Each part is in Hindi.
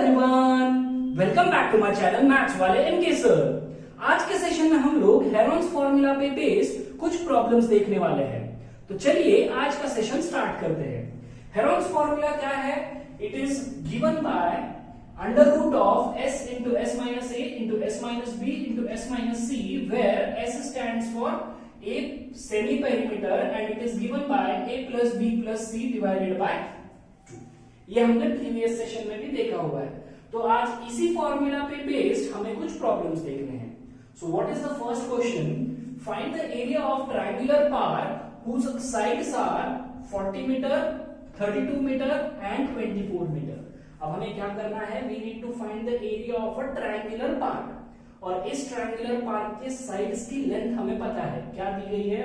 Everyone, welcome back to my channel maths वाले एमके सर। आज के सेशन में हम लोग हेरोन्स फॉर्मूला पे बेस्ड कुछ प्रॉब्लम्स देखने वाले हैं। तो चलिए आज का सेशन स्टार्ट करते हैं। हेरोन्स फॉर्मूला क्या है? It is given by under root of s into s minus a into s minus b into s minus c, where s stands for a semi perimeter and it is given by a plus b plus c divided by 2। ये हमने प्रीवियस सेशन में भी देखा हुआ है। तो आज इसी फॉर्मूला पे बेस्ड हमें कुछ प्रॉब्लम्स देखने हैं। So what is the first question? Find the area of triangular park whose sides are 40 metre, 32 metre and 24 metre. अब हमें क्या करना है? We need to find the area of a triangular park, और इस ट्रायंगुलर पार्क के साइड्स की लेंथ हमें पता है, क्या दी गई है?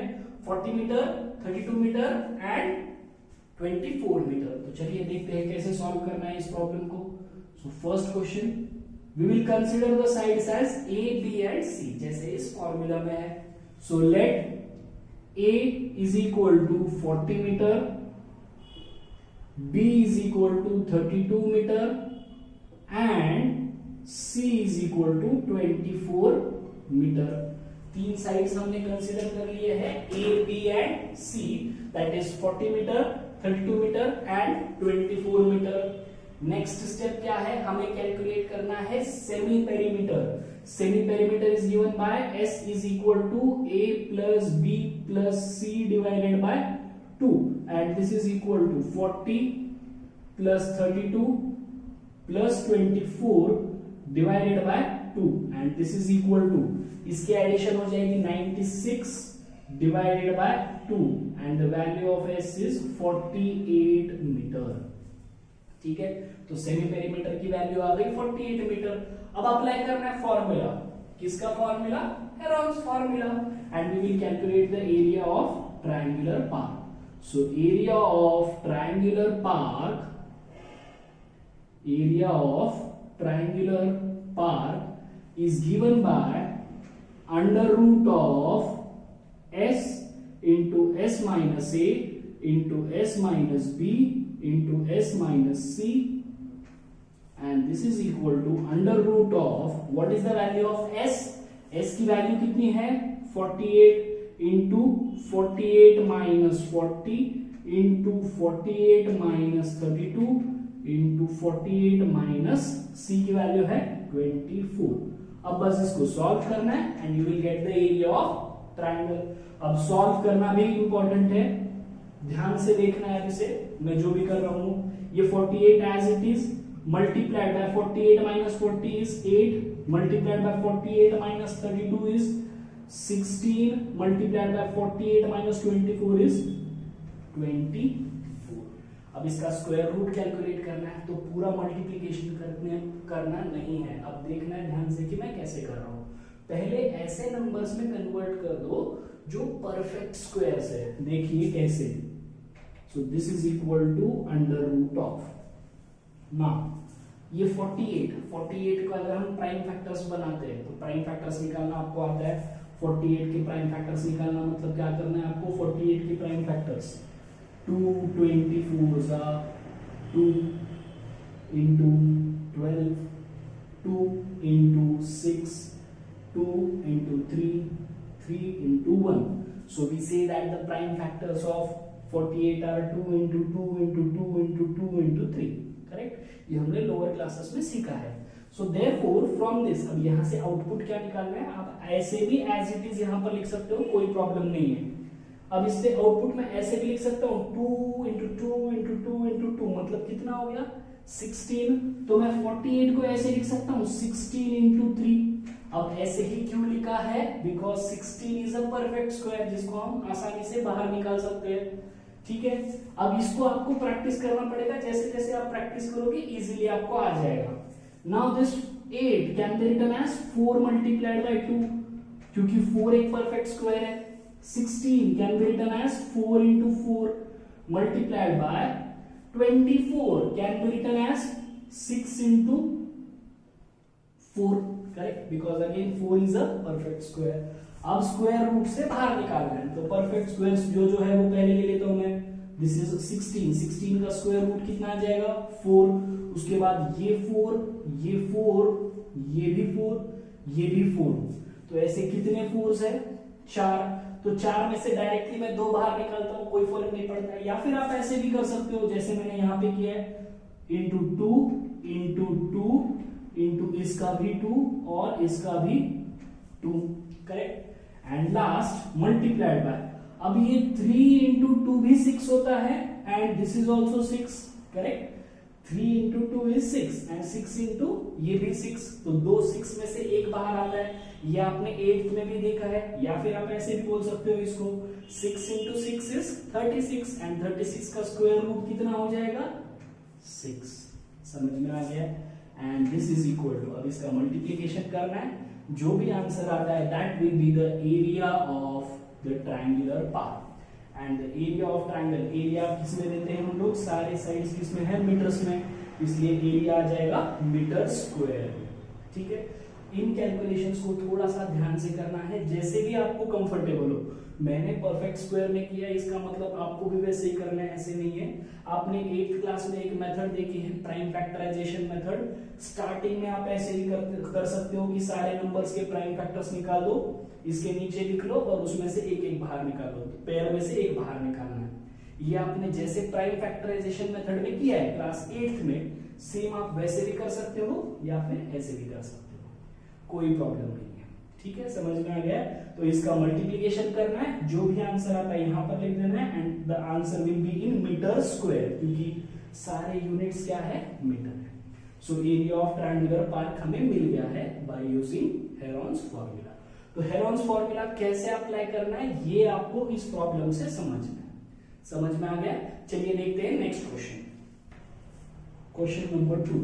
40 मीटर, 32 मीटर एंड 24 मीटर। तो चलिए देखते हैं कैसे सॉल्व करना है इस प्रॉब्लम को। So first question, we will consider the sides as A, B and C, जैसे इस फॉर्मूला में है। So let A is equal to 40 meter, B is equal to 32 meter and C is equal to 24 meter. तीन साइड्स हमने कंसीडर कर लिए हैं, A, B and C, that is 40 metre, 32 metre and 24 meter. Next step क्या है? हमें कैलकुलेट करना है semi perimeter. Semi perimeter is given bye S is equal to A plus B plus C divided by 2 and this is equal to 40 plus 32 plus 24 divided by 2 and this is equal to, इसके एडिशन हो जाएगी 96 divided by 2 and the value of S is 48 metre. ठीक है, तो सेमी पेरीमीटर की वैल्यू आ गई 48 मीटर। अब अप्लाई करना है फॉर्मूला। किसका formula? Heron's formula. And we will calculate the area of triangular park. So area of triangular park, area of triangular park is given by under root of s into s minus a into s minus b into s minus c and this is equal to under root of, what is the value of s? s की वैल्यू कितनी है? 48 into 48 minus 40 into 48 minus 32 into 48 minus c की वैल्यू है 24। अब बस इसको सॉल्व करना है and you will get the area of triangle. अब सॉल्व करना भी इंपॉर्टेंट है, ध्यान से देखना है। इसे मैं जो भी कर रहा हूं, ये 48 as it is multiplied by 48 minus 40 is 8, multiplied by 48 minus 32 is 16, multiplied by 48 minus 24 is 24। अब इसका स्क्वायर रूट कैलकुलेट करना है, तो पूरा मल्टीप्लिकेशन करना नहीं है। अब देखना है ध्यान से कि मैं कैसे कर रहा हूं। पहले ऐसे नंबर्स में कन्वर्ट कर दो जो परफेक्ट स्क्वायर्स है। देखिए कैसे। So this is equal to under root of, ना ये 48 का अगर हम प्राइम फैक्टर्स बनाते हैं तो प्राइम फैक्टर्स निकालना आपको आता है। 48 के प्राइम फैक्टर्स निकालना मतलब क्या करना है आपको? 48 के prime factors 2 24 2 into 12, 2 into 6, 2 into 3, 3 into 1। So we say that the prime factors of 48 are 2 into 2 into 2 into 2 into 3। Correct? ये हमने लोअर क्लासेस में सीखा है। सो देयरफॉर फ्रॉम दिस, अब यहाँ से आउटपुट क्या निकालना है? आप ऐसे भी एज इट इज यहाँ पर लिख सकते हो, कोई प्रॉब्लम नहीं है। अब इससे आउटपुट में ऐसे भी लिख सकता हूँ 2 into 2 into 2 into 2, मतलब कितना हो गया? 16। तो मैं 48 को ऐसे लिख सकता हूँ 16 into 3। अब ऐसे ही क्यों लिखा है? Because 16 is a perfect square, जिसको हम आसानी से बाहर निकाल सकते हैं। ठीक है, अब इसको आपको प्रैक्टिस करना पड़ेगा। जैसे जैसे आप प्रैक्टिस करोगे इजीली आपको आ जाएगा। Now this 8 can be written as 4 multiplied by 2, क्योंकि 4 एक परफेक्ट स्क्वायर है। 16 can be written as 4 into 4 multiplied by 24 can be written as 6 into 4। Correct? Because again 4 is a perfect square. अब स्क्वायर रूट से बाहर निकालना है, तो परफेक्ट स्क्वायर्स जो है वो पहले ले लेता हूं मैं। दिस इज 16, 16 का स्क्वायर रूट कितना आ जाएगा 4, उसके बाद ये 4, ये 4, ये भी 4, ये भी 4, तो ऐसे कितने 4s है 4, तो 4 में से डायरेक्टली मैं 2 बाहर निकालता हूं, कोई फर्क नहीं पड़ता है। या फिर आप ऐसे भी कर सकते हो जैसे मैंने यहां पे किया है, इंटू 2 इंटू 2 इंटू इसका भी 2 और इसका भी 2, correct, and last multiplied by, अब ये 3 इंटू 2 भी 6 होता है and this is also 6, correct, 3 into 2 is 6 and 6 into ये भी 6, तो दो 6 में से एक बाहर आता है, ये आपने 8th में भी देखा है। या फिर आप ऐसे भी बोल सकते हो इसको, 6 इंटू 6 इज 36 एंड 36 का स्क्वायर रूट कितना हो जाएगा 6, समझ में आ गया, and this is equal to, अब इसका मल्टीप्लीकेशन करना है, जो भी आंसर आता है that will be the area of the triangular part, and the area of triangle, area किसमें देते हैं हम लोग, सारे साइड्स किसमें है मीटर्स में, इसलिए एरिया आ जाएगा मीटर स्क्वायर, ठीक है। इन कैलकुलेशंस को थोड़ा सा ध्यान से करना है, जैसे भी आपको कंफर्टेबल हो। मैंने परफेक्ट स्क्वायर में किया, इसका मतलब आपको भी वैसे ही करना है, ऐसे नहीं है। आपने 8th क्लास में एक मेथड देखी है, प्राइम फैक्टराइजेशन मेथड, स्टार्टिंग में आप ऐसे ही कर सकते हो कि सारे नंबर्स के प्राइम फैक्टर्स निकाल दो, इसके नीचे लिख लो और उसमें से एक एक बाहर निकालो, पेयर में से एक बाहर निकालना है। ये आपने जैसे प्राइम फैक्टराइजेशन मेथड में किया है क्लास 8th में, सेम आप वैसे भी कर सकते हो या फिर ऐसे भी कर सकते हो, कोई प्रॉब्लम नहीं है, ठीक है, समझ में आ गया। तो इसका मल्टीप्लिकेशन करना है, जो भी आंसर आता है यहां पर लिख देना है, and the answer will be in metre square, क्योंकि सारे यूनिट्स क्या है मीटर है। So area of triangular park हमें मिल गया है बाय यूजिंग हेरोन्स फॉर्मूला। तो हेरोन्स फॉर्मूला कैसे अप्लाई करना है ये आपको इस प्रॉब्लम से समझ में आ गया। चलिए देखते हैं नेक्स्ट क्वेश्चन, क्वेश्चन नंबर 2।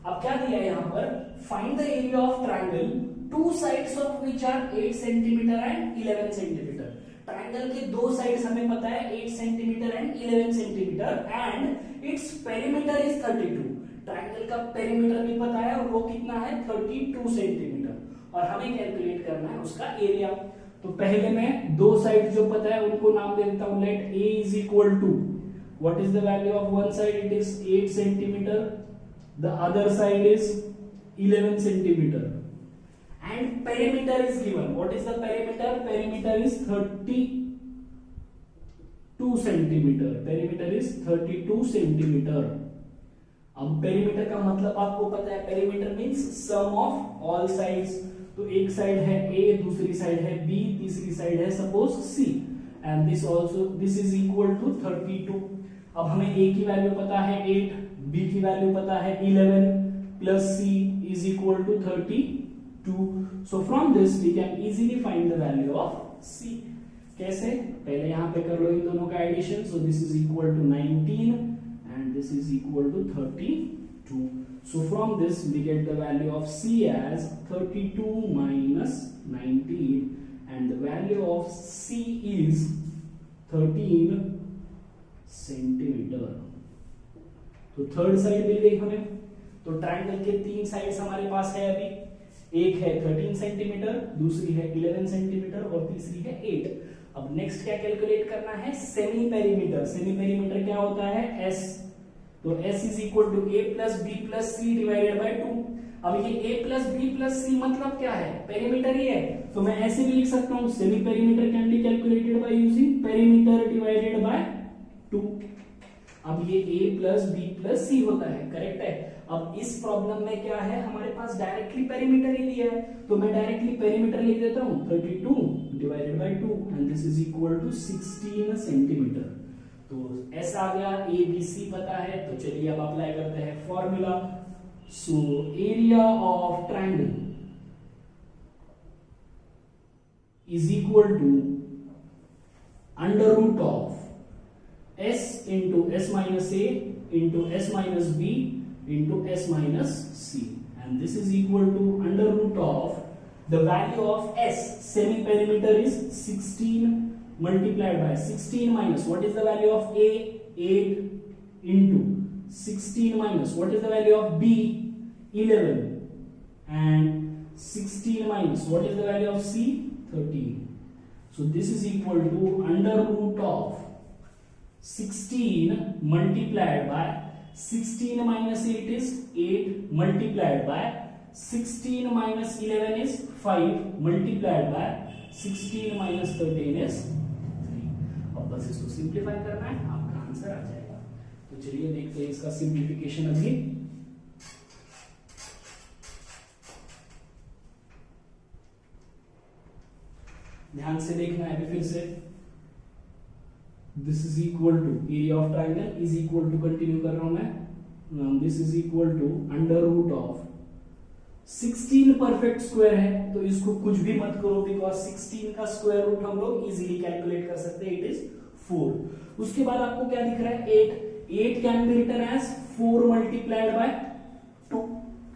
अब क्या दिया है यहां पर, find the area of triangle two sides of which are 8 centimetre and 11 centimetre. Triangle के दो साइड्स हमें पता है 8 centimetre and 11 centimetre and its perimeter is 32। Triangle का पेरीमीटर भी पता है और वो कितना है 32 सेंटीमीटर, और हमें कैलकुलेट करना है उसका एरिया। तो पहले मैं दो साइड जो पता है उनको नाम दे देता हूं, let a is equal to, what is the value of one side, it is 8 centimetre, the other side is 11 centimetre, and perimeter is given. What is the perimeter? Perimeter is 32 centimeter. Perimeter is 32 centimeter. अब perimeter का मतलब आपको पता है, perimeter means sum of all sides. तो एक साइड है A, दूसरी साइड है B, तीसरी साइड है suppose C, and this is equal to 32. अब हमें A की वैल्यू पता है 8, B की वैल्यू पता है 11 plus C is equal to 32. So from this we can easily find the value of C. कैसे? पहले यहाँ पे कर लो इन दोनों का addition. So this is equal to 19 and this is equal to 32. So from this we get the value of C as 32 minus 19 and the value of C is 13 centimeter. तो थर्ड साइड मिल गई हमें. तो ट्रायंगल के तीन साइड्स हमारे पास है अभी. एक है 13 सेंटीमीटर, दूसरी है 11 सेंटीमीटर और तीसरी है 8. अब नेक्स्ट क्या कैलकुलेट करना है, सेमी पेरीमीटर. सेमी पेरीमीटर क्या होता है, S. तो S is equal to A plus B plus C divided by 2. अब ये A plus B plus C मतलब क्या है, पेरीमीटर ही है. तो मैं ऐसे भी लिख सकता हूं, semi perimeter can be calculated by using perimeter divided by 2. अब ये A plus B plus C होता है, करेक्ट है. अब इस प्रॉब्लम में क्या है, हमारे पास डायरेक्टली पेरीमीटर ही दिया है, तो मैं डायरेक्टली पेरीमीटर लिख देता हूं 32 divided by 2 and this is equal to 16 centimetre. तो S आ गया, A B C पता है. तो चलिए अब अप्लाई करते हैं formula. So area of triangle is equal to under root of S into S minus A into S minus B into S minus C, and this is equal to under root of the value of S. Semi perimeter is 16 multiplied by 16 minus what is the value of A, 8 into 16 minus what is the value of B, 11, and 16 minus what is the value of C, 13. So this is equal to under root of 16 multiplied by 16 minus 8 is 8 multiplied by 16 minus 11 is 5 multiplied by 16 minus 13 is 3. अब बस इसको सिंप्लीफाई करना है, आपका आंसर आ जाएगा। तो चलिए देखते हैं इसका सिंप्लीफिकेशन अभी। ध्यान से देखना है अभी फिर से। This is equal to area of triangle is equal to, continue कर रहा हूं मैं, this is equal to under root of 16 perfect square है, तो इसको कुछ भी मत करो बिकॉज 16 का स्क्वायर रूट हम लोग इजीली कैलकुलेट कर सकते हैं, इट इज 4। उसके बाद आपको क्या दिख रहा है 8 can be written as 4 multiplied by 2,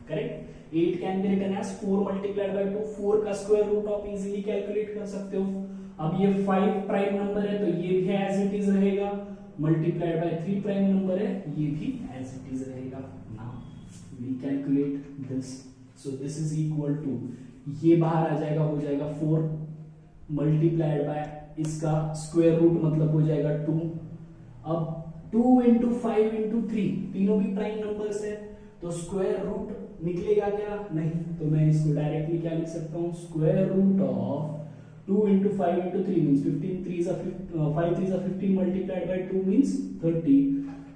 correct. 8 can be written as 4 multiplied by 2, 4 का स्क्वायर रूट आप इजीली कैलकुलेट कर सकते हो। अब ये 5 प्राइम नंबर है तो ये भी एज इट इज रहेगा, मल्टीप्लाइड बाय 3 प्राइम नंबर है, ये भी एज इट इज रहेगा। Now we calculate this, so this is equal to, ये बाहर आ जाएगा, हो जाएगा 4 मल्टीप्लाइड बाय इसका स्क्वायर रूट मतलब हो जाएगा 2। अब 2 इंटू 5 इंटू 3 तीनों भी प्राइम नंबर्स है, तो स्क्वायर रूट निकलेगा क्या? नहीं, तो मैं इसको डायरेक्टली क्या लिख सकता हूँ, square root of 2 into 5 into 3 means 15, 3s are 5 3s are 15 multiplied by 2 means 30.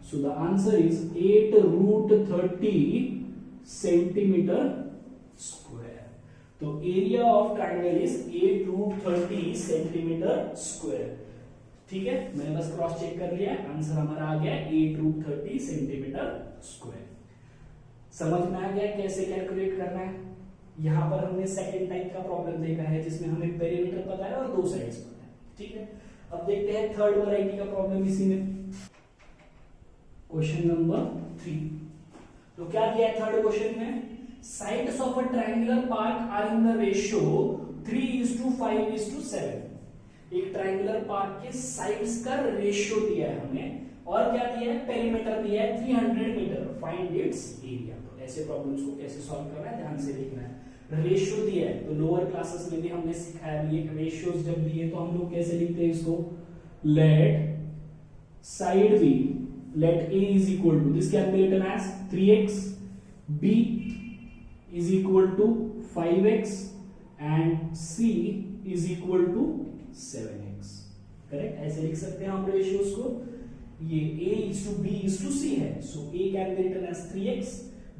So the answer is 8 root 30 centimeter square. तो area of triangle is 8 root 30 centimeter square. ठीक है, मैंने बस क्रॉस चेक कर लिया, आंसर हमारा आ गया 8 root 30 centimeter square। समझ में आ गया कैसे कैलकुलेट करना है। यहां पर हमने सेकंड टाइप का प्रॉब्लम देखा है जिसमें हमें पेरीमीटर पता है और दो साइड्स पता है, ठीक है। अब देखते हैं थर्ड वैरायटी का प्रॉब्लम इसी में, क्वेश्चन नंबर 3। तो क्या दिया है थर्ड क्वेश्चन में, sides of a triangular park are in the ratio 3:5:7। एक ट्रायंगुलर पार्क के साइड्स का रेशियो दिया है हमें, और क्या दिया है, पेरीमीटर दिया है 300 मीटर, फाइंड इट्स एरिया। तो ऐसे प्रॉब्लम्स को कैसे सॉल्व करना है ध्यान से देखना है। रेशियो दिया है तो लोअर क्लासेस में भी हमने सिखाया भी है, रेशियोज जब दिए तो हम लोग कैसे लिखते हैं इसको, let side B, let a is equal to, this can be written as 3x, b is equal to 5x and c is equal to 7x, correct. ऐसे लिख सकते हैं हम रेशियोज को। ये a is to b is to c है, so a can be written as 3x,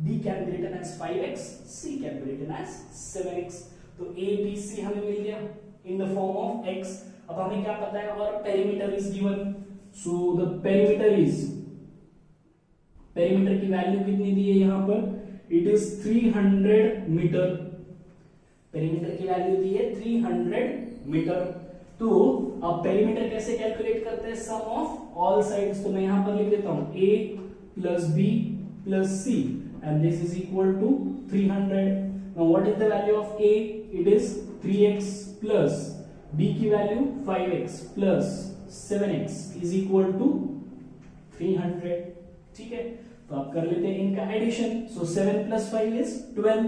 b can be written as 5x, c can be written as 7x। तो a b c हमें मिल गया in the form of x। अब हमें क्या पता है, और perimeter is given, so the perimeter is, perimeter की वैल्यू कितनी दी है यहां पर, इट इज 300 मीटर। पेरीमीटर की वैल्यू दी है 300 मीटर। तो अब पेरीमीटर कैसे कैलकुलेट करते हैं, सम ऑफ ऑल साइड्स। तो मैं यहां पर लिख देता हूं a plus b plus c and this is equal to 300। now what is the value of a, it is 3x plus b की value 5x plus 7x is equal to 300, ठीक है। तो आप कर लेते हैं इनका addition, so 7 plus 5 is 12,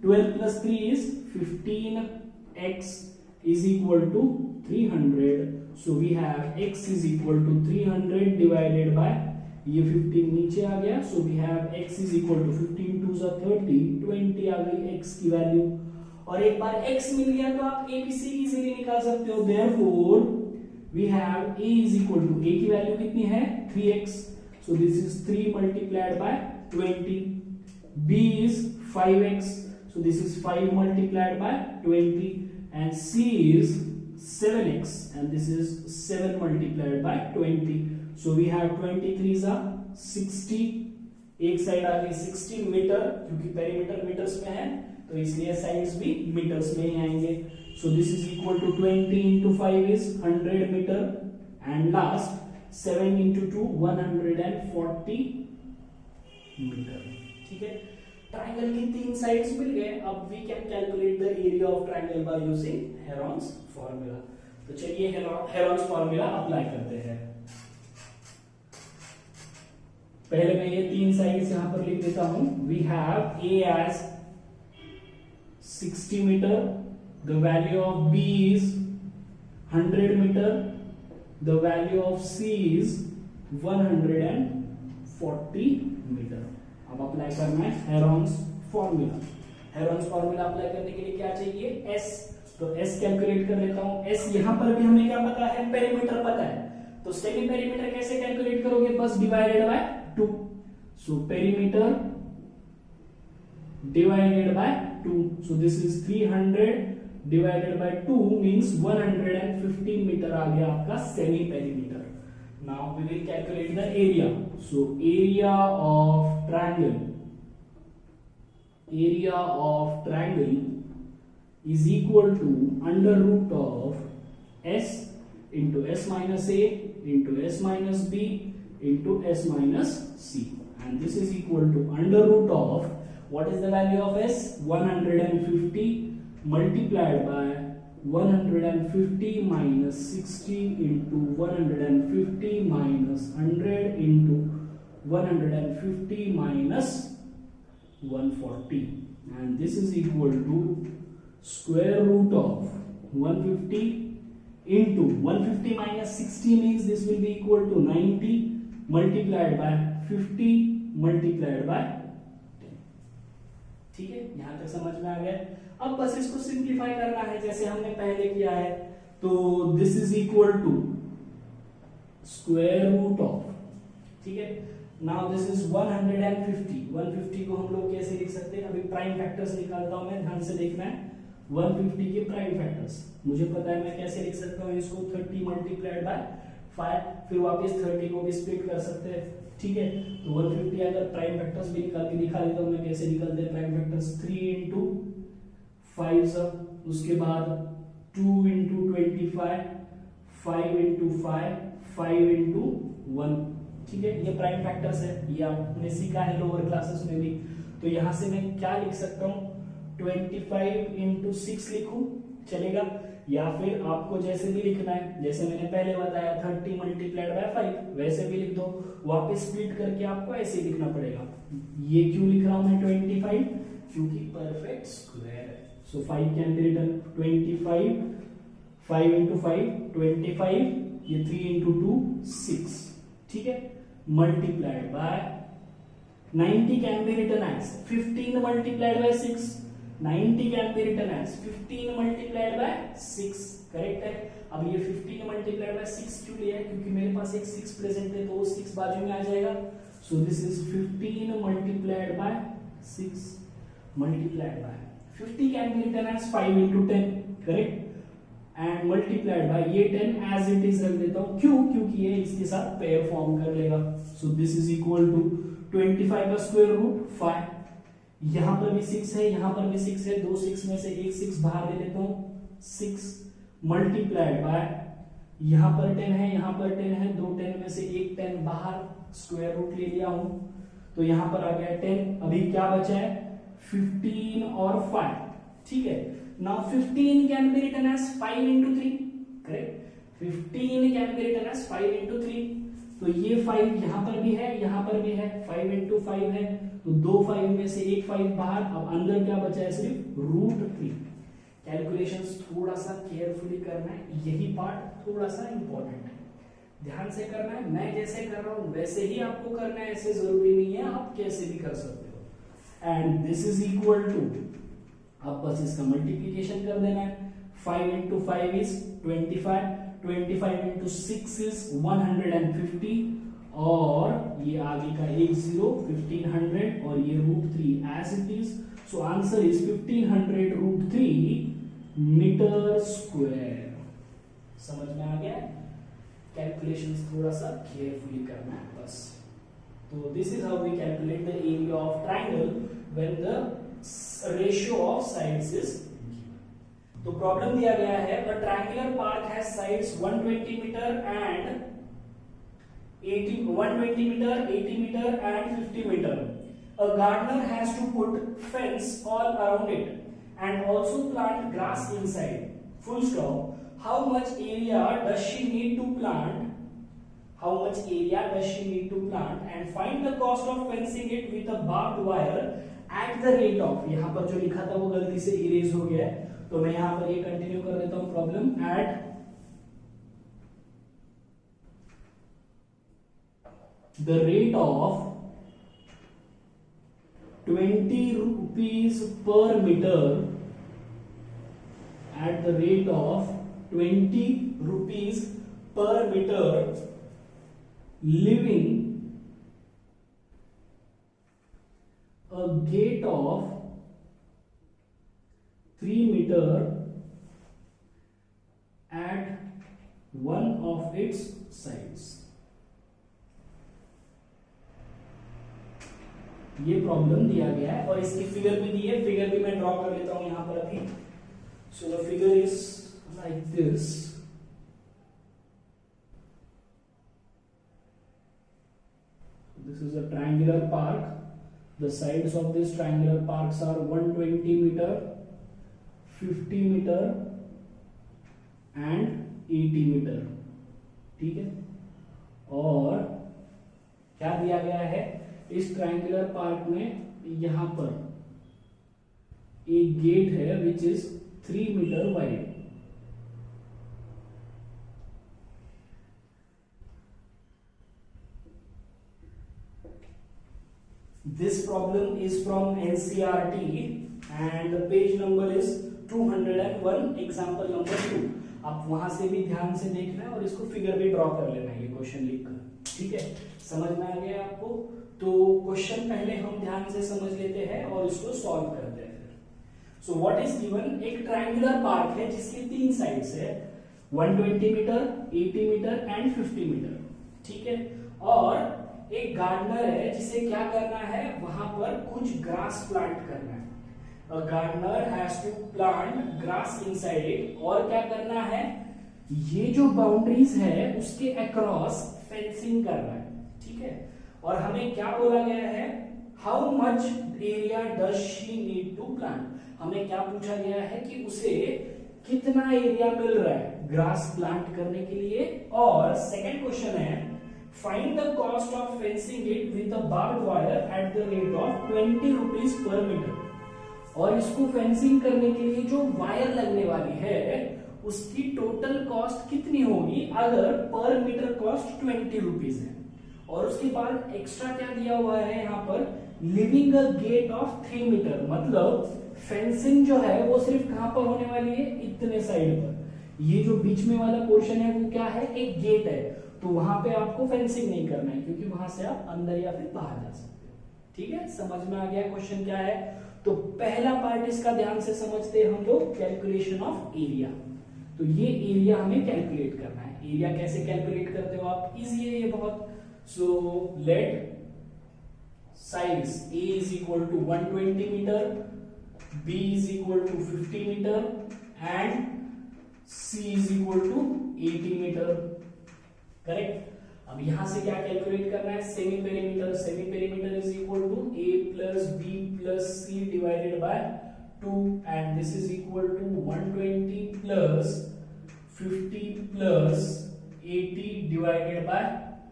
12 plus 3 is 15x is equal to 300, so we have x is equal to 300 divided by, ये 15 नीचे आ गया, so we have x is equal to 15 2 30, 20 आ गई x की वैल्यू। और एक बार x मिल गया तो आप a b c इजीली निकाल सकते हो, therefore we have a is equal to, a की वैल्यू कितनी है 3x, so this is 3 multiplied by 20, b is 5x, so this is 5 multiplied by 20, and c is 7x and this is 7 multiplied by 20, so we have 23s are 60, एक साइड आ गई 60 मीटर, क्योंकि पेरीमीटर मीटर्स में है तो इसलिए साइड्स भी मीटर्स में ही आएंगे। so this is equal to 20 into 5 is 100 metre, and last 7 into 2 140 metre, ठीक है। ट्राइंगल की 3 साइड्स मिल गए, अब we can calculate the area of triangle by using Heron's formula. तो चलिए हेरॉन्स फॉर्मूला अप्लाई करते हैं। पहले मैं ये 3 साइड्स यहां पर लिख देता हूं। We have a as 60 metre, the value of b is 100 metre, the value of c is 140 metre. अब अप्लाई करना है Heron's formula. Heron's formula apply करने के लिए क्या चाहिए, एस। तो एस कैलकुलेट कर लेता हूं। एस यहां पर भी हमें क्या पता है, पेरीमीटर पता है। तो सेमी पेरीमीटर कैसे कैलकुलेट करोगे, बस divided by 2। So perimeter divided by 2. So this is 300 divided by 2 means 150 meter आ गया आपका semi perimeter. Now we will calculate the area. So area of triangle is equal to under root of s into s minus a into s minus b into s minus c, and this is equal to under root of, what is the value of s, 150 multiplied by 150 minus 60 into 150 minus 100 into 150 minus 140, and this is equal to square root of 150 into 150 minus 60 means this will be equal to 90 multiplied by 50 multiplied by 10. ठीक है, यहां तक समझ में आ गया। अब बस इसको सिंप्लीफाई करना है जैसे हमने पहले किया है। तो this is equal to square root of, ठीक है, नाउ दिस इज 150 को हम लोग कैसे लिख सकते हैं, अभी प्राइम फैक्टर्स निकालता हूं मैं, ध्यान से देखना है। 150 के प्राइम फैक्टर्स मुझे पता है, मैं कैसे लिख सकता हूँ इसको, 30 मल्टीप्लाइड बाय 5, फिर वापस 30 को भी स्प्लिट कर सकते हैं, ठीक है। तो 150 अगर प्राइम फैक्टर्स भी निकाल के दिखा देता हूँ मैं, कैसे निकलते हैं प्राइम फैक्टर्स, 3 into 5 सब, उसके बाद 2 into 25, 5 into 5, 5 into 1, ठीक है। ये प्राइम फैक्टर्स है, ये आपने सीखा है लोअर क्लासेस में भी। तो यहां से मैं क्या लिख सकता हूँ, 25 into 6 लिखूं, चलेगा, या फिर आपको जैसे भी लिखना है, जैसे मैंने पहले बताया 30 मल्टीप्लाइड बाय 5 वैसे भी लिख दो, वापस स्प्लिट करके आपको ऐसे लिखना पड़ेगा। ये क्यों लिख रहा हूं मैं 25, क्योंकि परफेक्ट स्क्वायर है। सो 5 कैन बी रिटन 25, 5 into 5 25, ये 3 into 2 6, ठीक है, multiplied by 90 can be written as 15 multiplied by 6, 90 can be written as 15 multiplied by 6, correct है। अब ये 15 मल्टीप्लाइड बाय 6 क्यों लिया है, क्योंकि मेरे पास एक 6 प्रेजेंट है, तो वो 6 बाजू में आ जाएगा। So this is 15 multiplied by 6 multiplied by 50 can be written as 5 into 10, correct, and multiplied by ये 10 एज इट इज रख देता हूं, क्यों, क्योंकि ये इसके साथ पेयर फॉर्म कर लेगा। So this is equal to 25 का स्क्वायर रूट 5, यहां पर भी 6 है, यहां पर भी 6 है, दो 6 में से एक 6 बाहर ले लेता हूं, 6 मल्टीप्लाइड बाय यहां पर 10 है, यहां पर 10 है, दो 10 में से एक 10 बाहर स्क्वायर रूट ले लिया हूं, तो यहां पर आ गया 10। अभी क्या बचा है 15 और 5, ठीक है। Now 15 can be written as 5 into 3, correct, 15 can be written as 5 into 3, तो ये 5 यहां पर भी है, यहां पर भी है, 5 into 5 है, तो दो 5 में से एक 5 बाहर, अब अंदर क्या बचा है, सिर्फ √3। कैलकुलेशंस थोड़ा सा केयरफुली करना है, यही पार्ट थोड़ा सा इंपॉर्टेंट है, ध्यान से करना है। मैं जैसे कर रहा हूं वैसे ही आपको करना है, ऐसे जरूरी नहीं है आप कैसे भी कर सकते हो। And this is equal to, अब बस इसका मल्टीप्लीकेशन कर देना है, 5 into 5 is 25, 25 into 6 is 150, और ये आगे का एक 0 1500 और ये √3 as it is. So answer is 1500 √3 metre square. समझ में आ गया, कैलकुलेशंस थोड़ा सा केयरफुली करना है बस। तो this is how we calculate the area of triangle when the ratio of sides is. तो प्रॉब्लम दिया गया है, the triangular park has sides 120 metre and 120 meter, 80 meter and 50 meter. A gardener has to put fence all around it and also plant grass inside. Full stop. How much area does she need to plant? How much area does she need to plant? And find the cost of fencing it with a barbed wire at the rate of. यहाँ पर जो लिखा था वो गलती से इरेज हो गया है, तो मैं यहाँ पर ये कंटिन्यू कर देता हूँ problem. the rate of 20 rupees per meter, at the rate of 20 rupees per meter, leaving a gate of 3 meter at one of its sides. ये प्रॉब्लम दिया गया है और इसकी फिगर भी दी है, फिगर भी मैं ड्रॉ कर लेता हूं यहां पर अभी. So the figure is like this. This is a triangular park. The sides of this triangular parks are 120 meter, 50 meter and 80 meter. ठीक है. और क्या दिया गया है इस ट्रायंगुलर पार्क में, यहां पर एक गेट है which is 3 metre wide. This problem is from NCERT and the page number is 201, example number 2. आप वहां से भी ध्यान से देखना है और इसको फिगर भी ड्रॉ कर लेना है, ये क्वेश्चन लिखकर. ठीक है, समझ में आ गया आपको. तो क्वेश्चन पहले हम ध्यान से समझ लेते हैं और इसको सॉल्व करते हैं. सो व्हाट इज गिवन, एक ट्रायंगुलर पार्क है जिसकी 3 साइड्स है, 120 मीटर, 80 मीटर एंड 50 मीटर. ठीक है, और एक गार्डनर है जिसे क्या करना है, वहां पर कुछ ग्रास प्लांट करना है. A gardener has to plant grass inside it. और क्या करना है, ये जो बाउंड्रीज है उसके अक्रॉस फेंसिंग करना है. ठीक है, और हमें क्या बोला गया है, how much area does she need to plant. हमें क्या पूछा गया है कि उसे कितना एरिया मिल रहा है ग्रास प्लांट करने के लिए. और सेकंड क्वेश्चन है, find the cost of fencing it with a barbed wire at the rate of 20 rupees per meter. और इसको फेंसिंग करने के लिए जो वायर लगने वाली है उसकी टोटल कॉस्ट कितनी होगी अगर पर मीटर कॉस्ट 20 रुपीज है. और उसके बाद एक्स्ट्रा क्या दिया हुआ है यहाँ पर, leaving a gate of 3 metre. मतलब फेंसिंग जो है वो सिर्फ कहां पर होने वाली है, इतने साइड पर. ये जो बीच में वाला पोर्शन है वो क्या है, एक गेट है. तो वहां पे आपको फेंसिंग नहीं करना है क्योंकि वहां से आप अंदर या फिर बाहर जा सकते हो. ठीक है, समझ में आ गया क्वेश्चन क्या है. तो पहला पार्ट इसका ध्यान से समझते हैं हम लोग, कैलकुलेशन ऑफ एरिया. तो ये एरिया हमें कैलकुलेट करना है. एरिया कैसे कैलकुलेट करते हो आप, इजी है ये बहुत. So let sides A is equal to 120 meter, B is equal to 50 meter and C is equal to 80 meter. Correct? अब यहां से क्या कैलकुलेट करना है, semi perimeter. Semi perimeter is equal to A plus B plus C divided by 2 and this is equal to 120 plus 50 plus 80 divided by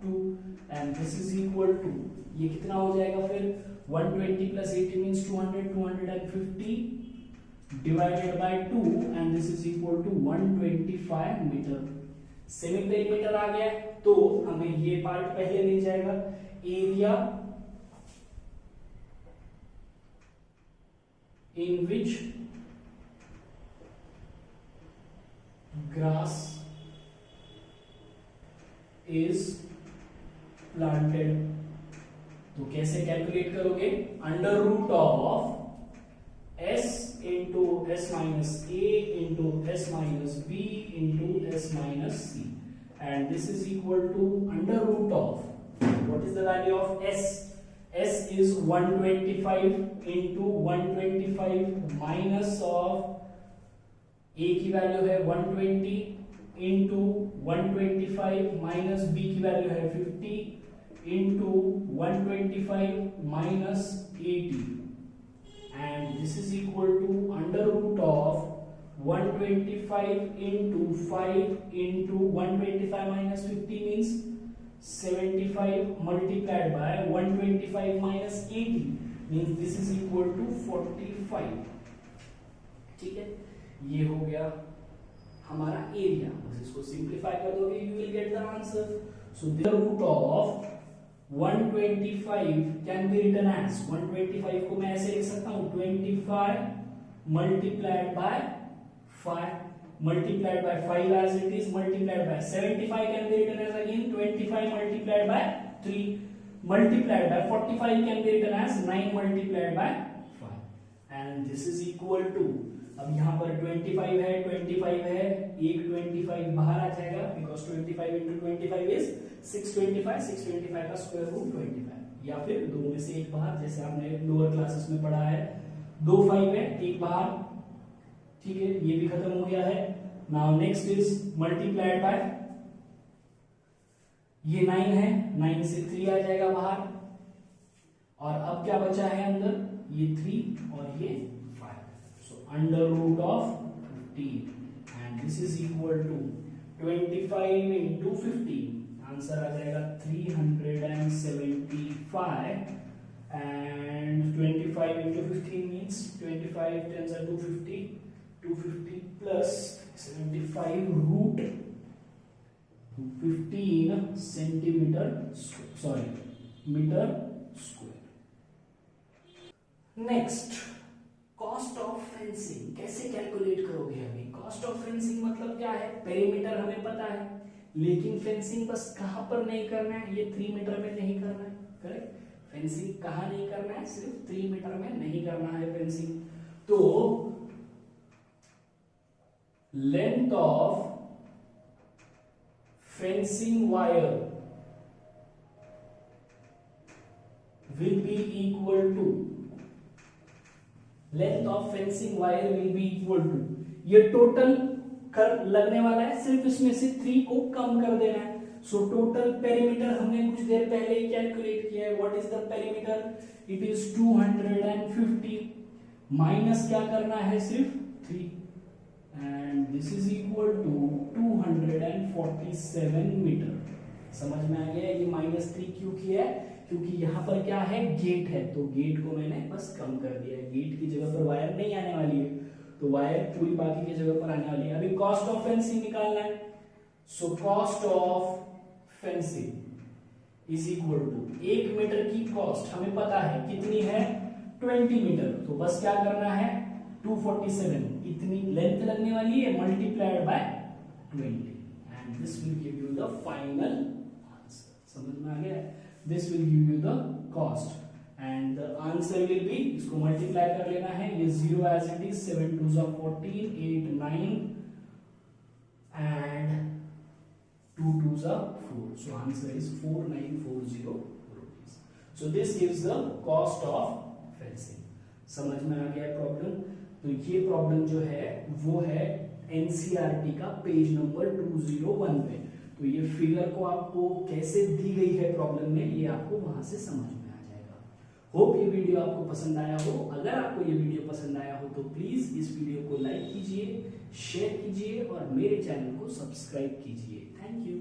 2 and this is equal to, ये कितना हो जाएगा फिर, 120 plus 80 means 200, 250 divided by 2 and this is equal to 125 meter. Semi perimeter आ गया तो हमें ये पार्ट पहले मिल जाएगा. Area in which grass is planted. तो कैसे कैलकुलेट करोगे, under root of s into S minus A into S minus B into S minus C and this is equal to under root of, what is the value of s, s is 125 into 125 minus of a की वैल्यू है 120 इंटू 125 माइनस b की वैल्यू है 50 into 125 minus 80 and this is equal to under root of 125 into 5 into 125 minus 50 means 75 multiplied by 125 minus 80 means this is equal to 45. ठीक है, ये हो गया हमारा एरिया. बस इसको सिंप्लीफाई कर दोगे, you will get the answer. So the root of 125 can be written as 125 को मैं ऐसे लिख सकता हूं 25 multiplied by 5 multiplied by 5 as it is multiplied by 75 can be written as again 25 multiplied by 3 multiplied by 45 can be written as 9 multiplied by 5 and this is equal to अब यहाँ पर 25 है एक 25 बाहर आ जाएगा बिकॉज 25 into 25 is 625 का स्क्वायर रूट 25 या फिर दो में से एक बाहर जैसे आपने लोअर क्लासेस में पढ़ा है 2 5 है एक बाहर ठीक है ये भी खत्म हो गया है now next is multiplied by ये 9 है 9 से 3 आ जाएगा बाहर और अब क्या बचा है अंदर ये 3 और ये 5 so under root of 15 and this is equal to 25 into 15 answer आ जाएगा 375 and 25 into 15 means 25 10s are 250 plus 75 root 15 centimeter sorry meter square. Next cost of fencing कैसे कैलकुलेट करोगे अभी कॉस्ट ऑफ फेंसिंग मतलब क्या है पेरीमीटर हमें पता है लेकिन फेंसिंग बस कहां पर नहीं करना है ये 3 मीटर में नहीं करना है करेक्ट फेंसिंग कहां नहीं करना है सिर्फ 3 मीटर में नहीं करना है फेंसिंग तो length of fencing wire will be equal to length of fencing wire will be equal to ये टोटल कर लगने वाला है सिर्फ इसमें से 3 को कम कर देना है सो टोटल पेरीमीटर हमने कुछ देर पहले ही कैलकुलेट किया है what is the perimeter it is 250 minus क्या करना है सिर्फ 3 and this is equal to 247 metre समझ में आ गया ये -3 क्यों किया है क्योंकि यहाँ पर क्या है गेट है तो गेट को मैंने बस कम कर दिया है गेट की जगह पर वायर नहीं आने वाली है तो वायर पूरी बाकी की जगह पर आने वाली है अभी कॉस्ट ऑफ फेंसिंग निकालना है so cost of fencing is equal to 1 metre की कॉस्ट हमें पता है कितनी है 20 मीटर तो बस क्या करना है 247 इतनी लेंथ लगने वाली है multiplied by 20 and this will give you the final answer समझ में आ गया this will give you the cost and the answer will be इसको मल्टीप्लाई कर लेना है ये 0 as it is 7 2s are 14 8 9 and 2 2s are 4 so answer is 4940 rupees so this gives the cost of fencing समझ में आ गया प्रॉब्लम तो ये प्रॉब्लम जो है वो है एनसीईआरटी का पेज नंबर 201 पे तो ये फिगर को आपको कैसे दी गई है प्रॉब्लम में ये आपको वहां से समझ में आ जाएगा होप ये वीडियो आपको पसंद आया हो अगर आपको ये वीडियो पसंद आया हो तो प्लीज इस वीडियो को लाइक कीजिए शेयर कीजिए और मेरे चैनल को सब्सक्राइब कीजिए थैंक यू